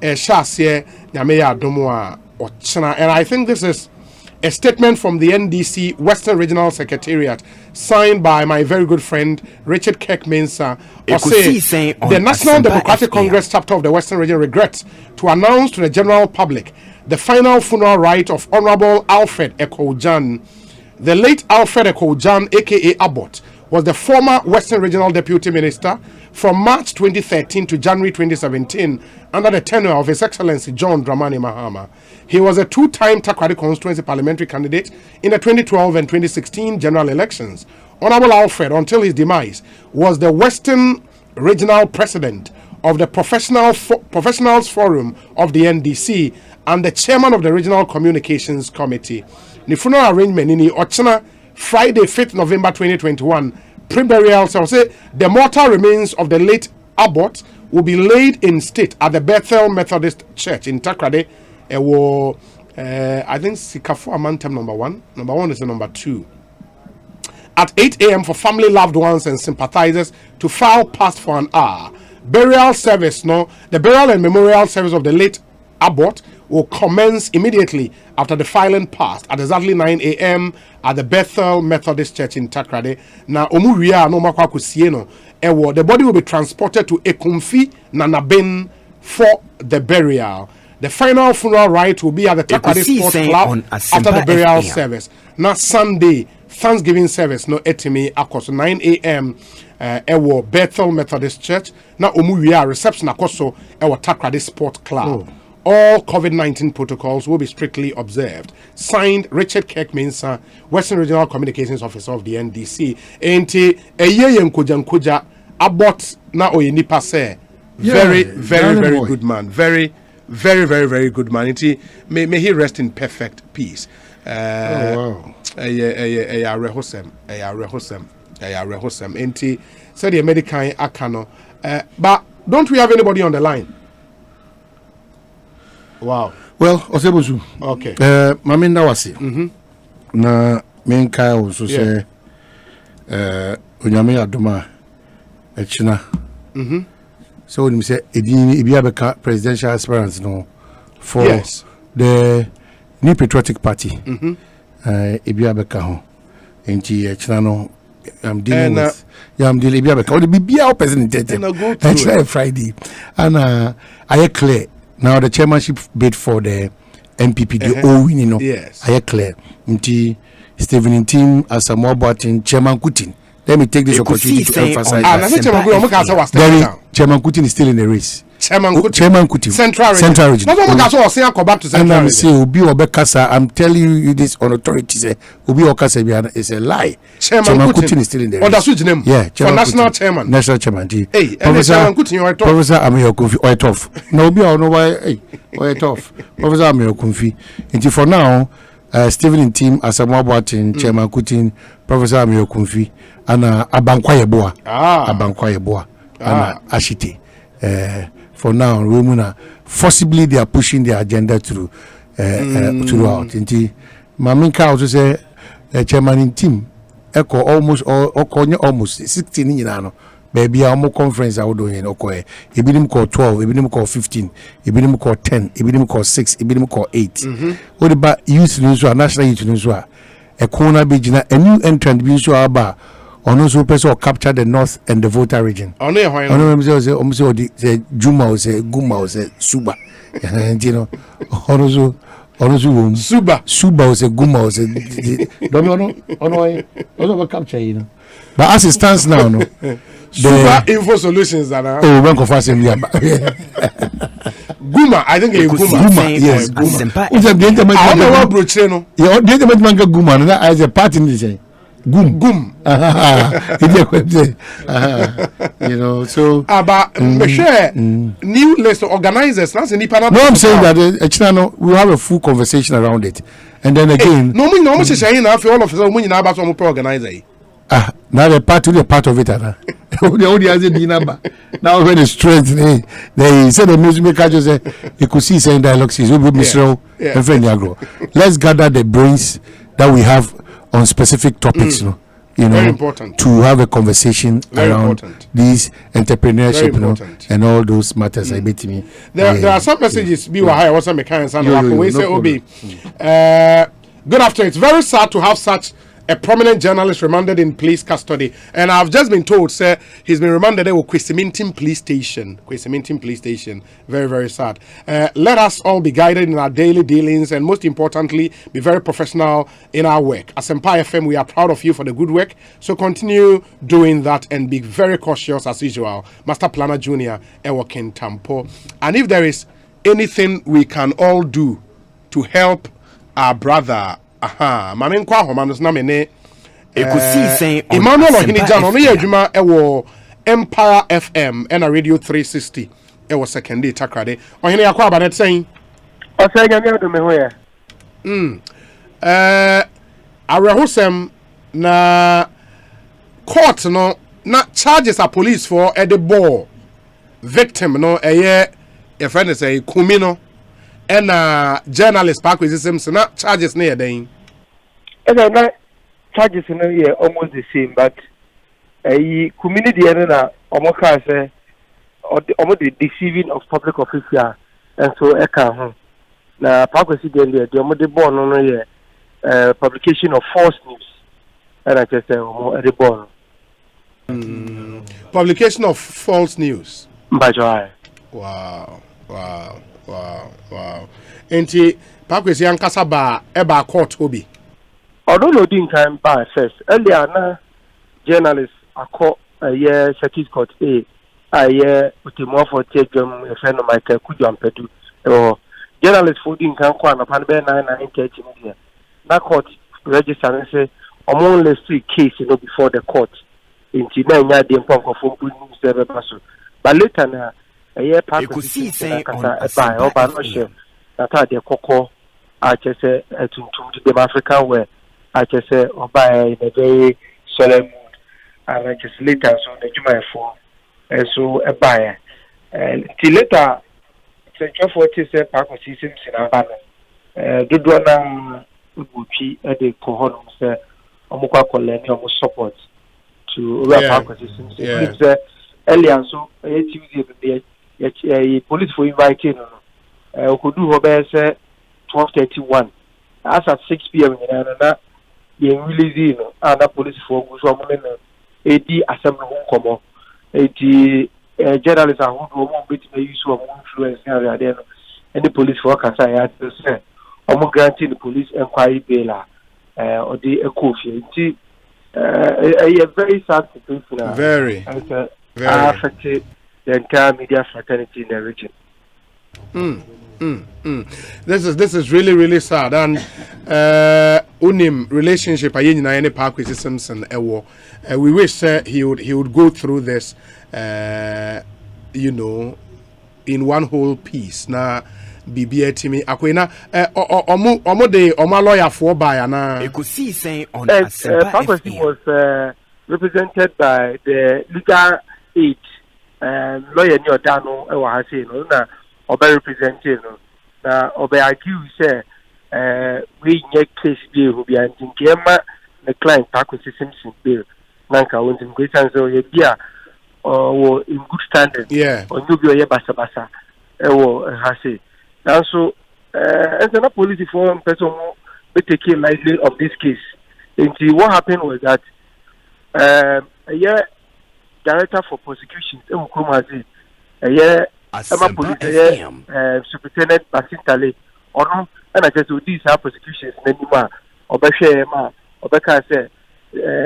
Shasie Nyameya Domoa Ochana. And I think this is a statement from the NDC Western Regional Secretariat, signed by my very good friend Richard Kirk-Mensah. The National Democratic Congress chapter of the Western Region regrets to announce to the general public the final funeral rite of Honorable Alfred Ekojan. The late Alfred Ekojan, aka Abbott, was the former Western Regional Deputy Minister from March 2013 to January 2017 under the tenure of His Excellency John Dramani Mahama. He was a 2-time Takoradi constituency parliamentary candidate in the 2012 and 2016 general elections. Honorable Alfred, until his demise, was the Western Regional President of the Professionals Forum of the NDC and the Chairman of the Regional Communications Committee. The funeral arrangement in Ochana, Friday, 5th November 2021, pre-burial, so say the mortal remains of the late Abbott will be laid in state at the Bethel Methodist Church in Takrade. I think Sikafu Amantem number 1. Number 1 is the number 2. At 8 a.m. for family, loved ones, and sympathizers to file past for an hour. Burial service, the burial and memorial service of the late Abbott will commence immediately after the filing passed at exactly 9 a.m. at the Bethel Methodist Church in Takrade. Now, the body will be transported to Ekumfi Nanabin for the burial. The final funeral rite will be at the Takrade Sports Club after the burial service. Now, Sunday, Thanksgiving service, etimi akoso 9 a.m. Bethel Methodist Church. Now, reception akoso Takrade Sports Club. All COVID-19 protocols will be strictly observed. Signed, Richard Kirk-Mensah, Western Regional Communications Officer of the NDC. Enti eye yenkuja Abbott na oyenipa se. Very good man. Very good man. Enti may he rest in perfect peace. Rehosem. Enti said the American akano. But don't we have anybody on the line? Wow. Well, Osebuzu. Okay. Mami Nawasi. Na menka also say Onyame Adoma Echina. So when we say Ibiabeka presidential aspirants for the New Patriotic Party. Ibiabeka ho. Enti Echina no I'm dealing with Ibiabeka. The BBA president Echina Friday. And I clear. Now the chairmanship bid for the MPP, the all winning, yes. I clear. Stephen Team as a more button Chairman Kutin. Let me take this opportunity to emphasize that. Chairman Chairman Kutin is still in the race. Chairman Kuti. Central Region. No one can say go back to Central Region. Say Obi Obekasa, I'm telling you this on authority. Say Obi Okasa is a lie. Chairman Kuti is still in there. Oh, that's which name? Yeah, for national chairman. National chairman. Hey, Chairman Kuti, you are tough. Professor Amiyo Kunfi, or tough. No, Obi, I know why. Hey, or tough. Professor Amiyo Kunfi. Until for now, Stephen in team Asamoah Boateng, Chairman Kuti, Professor Amiyo Kunfi, and Abankwa Yeboah. Abankwa Yeboah. And Ashite. For now, Romuna forcibly they are pushing their agenda through throughout. Until Maminka also say chairman in team, echo almost 16 years. Baby, our conference I would do in Okoe. Ibinim call 12, Ibinim call 15, Ibinim call 10, Ibinim call 6, Ibinim call 8. What about youth news or national youth news? A corner bejina, a new entrant being so about. On also person capture the north and the Volta region. On the Juma or say Guma or say Suba. And you know, also Suba or say Guma or say don't know capture, you know. But as it stands now, no. Suba Info Solutions that are bank of us in Guma, I think Guma, yes, Guma. I don't know what Brucheno. You didn't make Guma, and as a part in this. Gum. You know, so but share new list of organizers. That's no, I'm saying that we'll have a full conversation around it, and then again, no, saying now for all of us when you know about some organizer. Now the part of it, the audience now when the strength they said the music maker just say Ekosiisen dialogue is will be Mr. and friend Yagro. Let's gather the brains that we have on specific topics, you know, very important to have a conversation very around important. These entrepreneurship, you know, and all those matters. I bet to me. There are some messages. Be why I was a mechanic and we say Obi. Good afternoon. It's very sad to have such a prominent journalist remanded in police custody, and I've just been told, sir, he's been remanded at Ekosiisen police station. Ekosiisen police station. Very, very sad. Let us all be guided in our daily dealings, and most importantly, be very professional in our work. As Empire FM, we are proud of you for the good work. So continue doing that and be very cautious as usual. Master Planner Junior, Ewokin Tampo. And if there is anything we can all do to help our brother. Mamen kwa ho manos na mene Ekosiisen Emmanuel Ohinijano no ye adwuma ewo Empire FM and a Radio 360 ewo second day takrade ohene yakwa abanet sen osanya mi odome ho ya Ahwehosem na court no na charges are police for at the ball victim no eye your friend say kumi no and journalist Ekosiisen na charges near then. And charges in here almost the same, but a community and almost say almost the deceiving of public officials, and so now Ekosiisen there the almost born on here publication of false news, and I just say almost the born publication of false news. Wow. Enti Ekosiisen kasaba eba court obi. Although no didn't time by first earlier na journalists call a year circuit court a year with the more for take them a friend of Michael Kujan Pedu or journalists for didn't come on upon 9:30 media. That court register and say among the three case before the court in China the punk of but later na a year Ekosiisen by Obanoshe that the Coco I just say to the African where I just say by in a very solemn mood and I just later so the Juma for and so a buyer and till later Central Forty said Ekosiisen in Abana Dudwana Ubuchi at the Kohon say Omukwa Koleni almost support to Ekosiisen earlier so Tuesday the police for inviting could do say 12:31 as at 6 p.m. in you release and police for AD assembly home come journalists are who bit use of influence and the police for Kasa had to say granting the police inquiry bail or the Ekofi. A very sad situation. Very affected the entire media fraternity in the region. This is really sad, and unim relationship ayen na any Ekosiisen Simpson ewo. We wish he would go through this in one whole piece. Na BBA Timmy Akwena omo lawyer for by na Ekosiisen M'Ahiasem was represented by the legal aid lawyer Nyodano Ewahase no na obe represented no na obe argue say we nye case bill who be antinkema the client Ekosiisen Simpson bill nanka wontim greater so ye bia or in good standing or you be basa ewo hase and so as a police for person who take lightly of this case. And what happened was that director for prosecutions Superintendent Basintale or no, and I just do these prosecutions anymore or Obeka say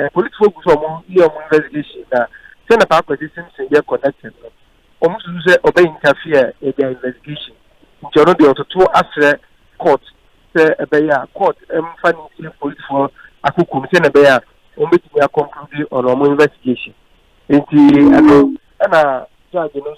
police focus on investigation that Senator Ekosiisen Simpson connected almost interfere in their investigation. John the auto after court say court funny police for akukum say na me conclude on investigation. And judge no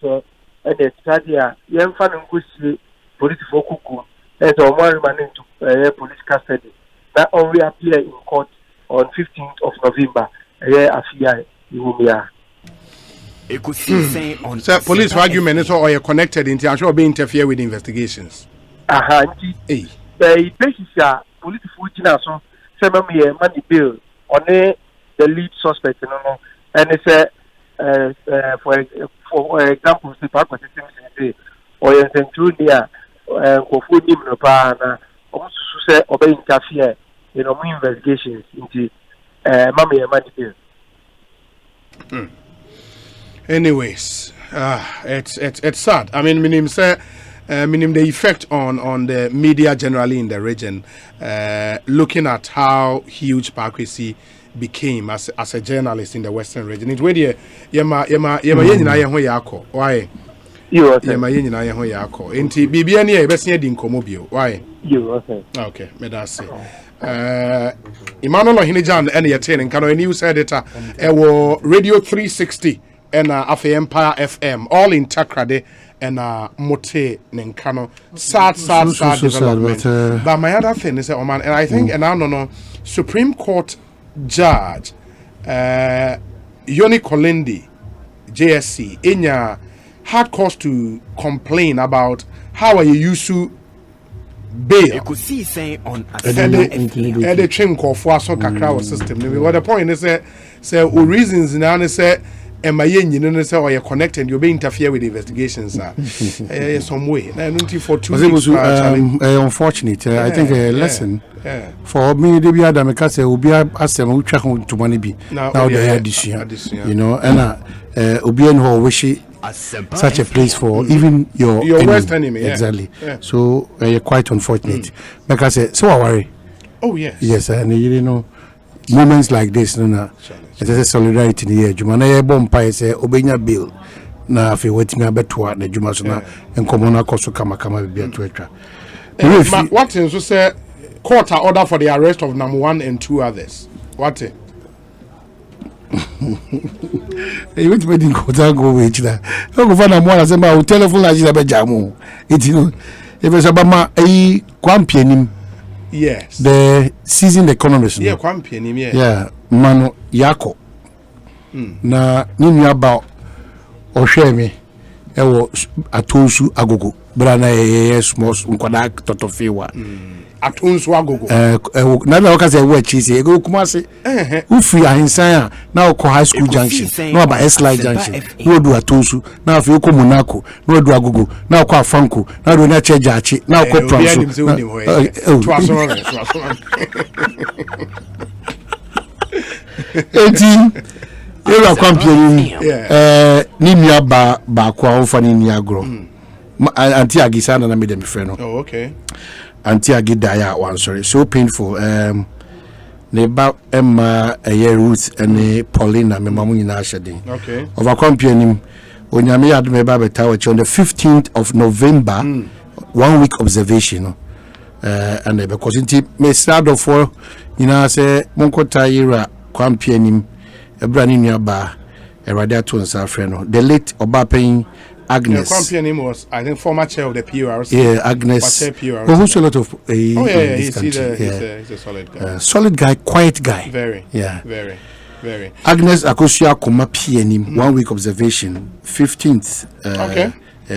so and the study yan fan nkosi police for kuku and so one remain to police custody that only appear in court on 15th of November afia Ihumia. Ekosiisen on so police argument is all you connected into I'm sure be interfere with investigations. The basis police for so say me money bill on the lead suspect and it's for example the Ekosiisen say or you central there go for him no pa na almost say obey interfere in investigations into money bill. Anyways, it's sad. I mean, the effect on the media generally in the region, looking at how huge Ekosiisen became as a journalist in the Western region. It really yema yako. Why? Yema yako. Inti BBA ni ebesi di nkomobio. Why? Okay, me da say. Emmanuel Ohinijan and Yatin and Kano news editor. Ewo Radio 360. And Afe Empire FM, all in Takrade and Mote Nenkano. Sad development. But my other thing is, and I think, and I don't know, Supreme Court Judge Yoni Kolindi, JSC, Inya had cause to complain about how are you used to bail. Ekosiisen M'Ahiasem and the train call for some kakra system. What the point is, say reasons now say. And my say or you're connected, you'll be interfere with investigations some way. For 2 weeks. Unfortunate. I think a lesson for me, the be Adam say will be asked them who track to money be now they had this year. And Obian ho wish such a place for even your worst enemy. Exactly. So you're quite unfortunate. Like I said, so I worry. Oh yes. Yes, and moments like this, it's a solidarity in the year. Juma na bompa say obenya bill na afi wetimi abeto na juma so na enkomo na koso kama be to etwa. What is so say court order for the arrest of number 1 and 2 others? What? You went to the court go wait that. Go find am one say ma telephone na jina be jamu. It if it's about e kwampianim. Yes. The seasoned economist. Yeah, kwampianim, yeah. Mano yako. Na nini about Oshemi ewo atonsu agogo brana small nkwada totofewa atonsu agogo na na waka say we cheese e go kuma se ufi ahinsan na ko high school junction na ba S-Line junction no do atonsu na afi ko Monaco no do agogo na ko afanko na do na cheja achi na ko transo Era kwampiani ni mia ba kwa ofa ni ni agro anti agisana na me dem frɛ no. Oh, okay. Anti agidaya one sorry so painful ne ba Emma Ruth and Paulina me mamu nyina hyɛden. Okay. Over kwampiani Onyame adme ba beta on the 15th of November, 1 week observation. And because inti me start for say monko tayira kwampianim ebrani nuaba erade to nsa freno the late Obapen Agnes. Kwampianim was I think former chair of the PRC. Yeah, Agnes. Who's a lot of he's a solid guy. Solid guy, quiet guy. Very. Yeah. Very. Agnes Akosia Koma PNM 1 week observation 15th. Okay.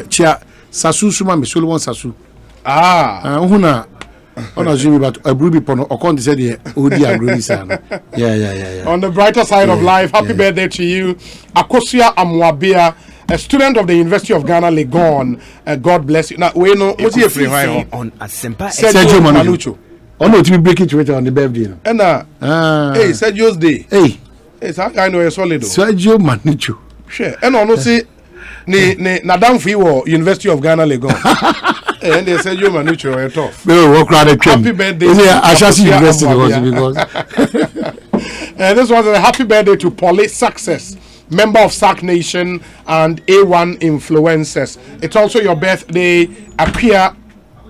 Chia Sasu Suma me Solomon Sasu. Huna on assume about a ruby pono or con said Odi and sana. Yeah. On the brighter side of life, happy birthday to you, Akosia M'Ahiasem, a student of the University of Ghana, Legon. God bless you. Now we know what's here free on Sergio Manucho. Oh no, to be breaking to it on the birthday. And hey, Sergio's day. Hey, I know a solid. Sergio Manucho. Sure. And on say na down for you University of Ghana, Legon. And they said you Manucho are tough. Happy birthday. I shall see University because this was a happy birthday to Polly Success, member of SAC Nation and A1 influencers. It's also your birthday, Akia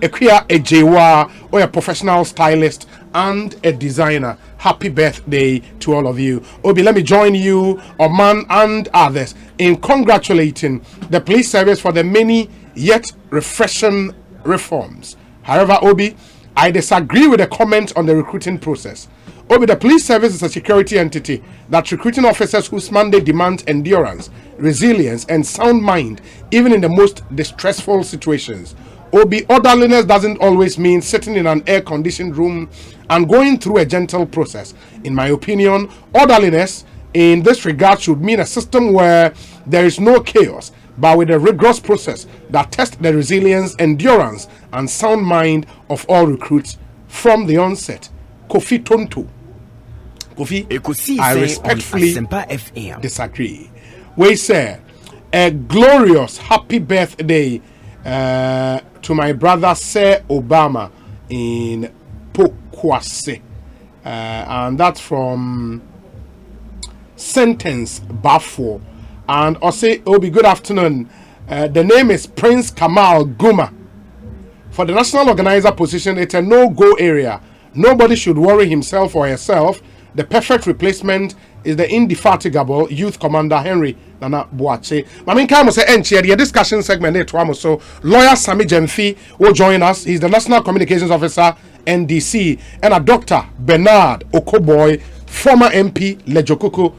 Ejewa, or a professional stylist and a designer. Happy birthday to all of you. Obi, let me join you, Oman and others, in congratulating the police service for the many yet refreshing reforms. However, Obi, I disagree with the comment on the recruiting process. Obi, the police service is a security entity that recruiting officers whose mandate demands endurance, resilience, and sound mind, even in the most distressful situations. Obi, orderliness doesn't always mean sitting in an air-conditioned room and going through a gentle process. In my opinion, orderliness in this regard should mean a system where there is no chaos, but with a rigorous process that tests the resilience, endurance, and sound mind of all recruits from the onset. Kofi Tonto. Kofi, I respectfully disagree. We say a glorious happy birthday to my brother Sir Obama in Pokwase. And that's from Sentence Bafo. And Ose Obi, good afternoon. The name is Prince Kamal Guma. For the national organizer position, it's a no-go area. Nobody should worry himself or herself. The perfect replacement is the indefatigable youth commander Henry Nana Boache. Mamin Kamo say the discussion segment so lawyer Sami Jemfi will join us. He's the National Communications Officer, NDC, and a Dr. Bernard Okoboy, former MP Lejokoko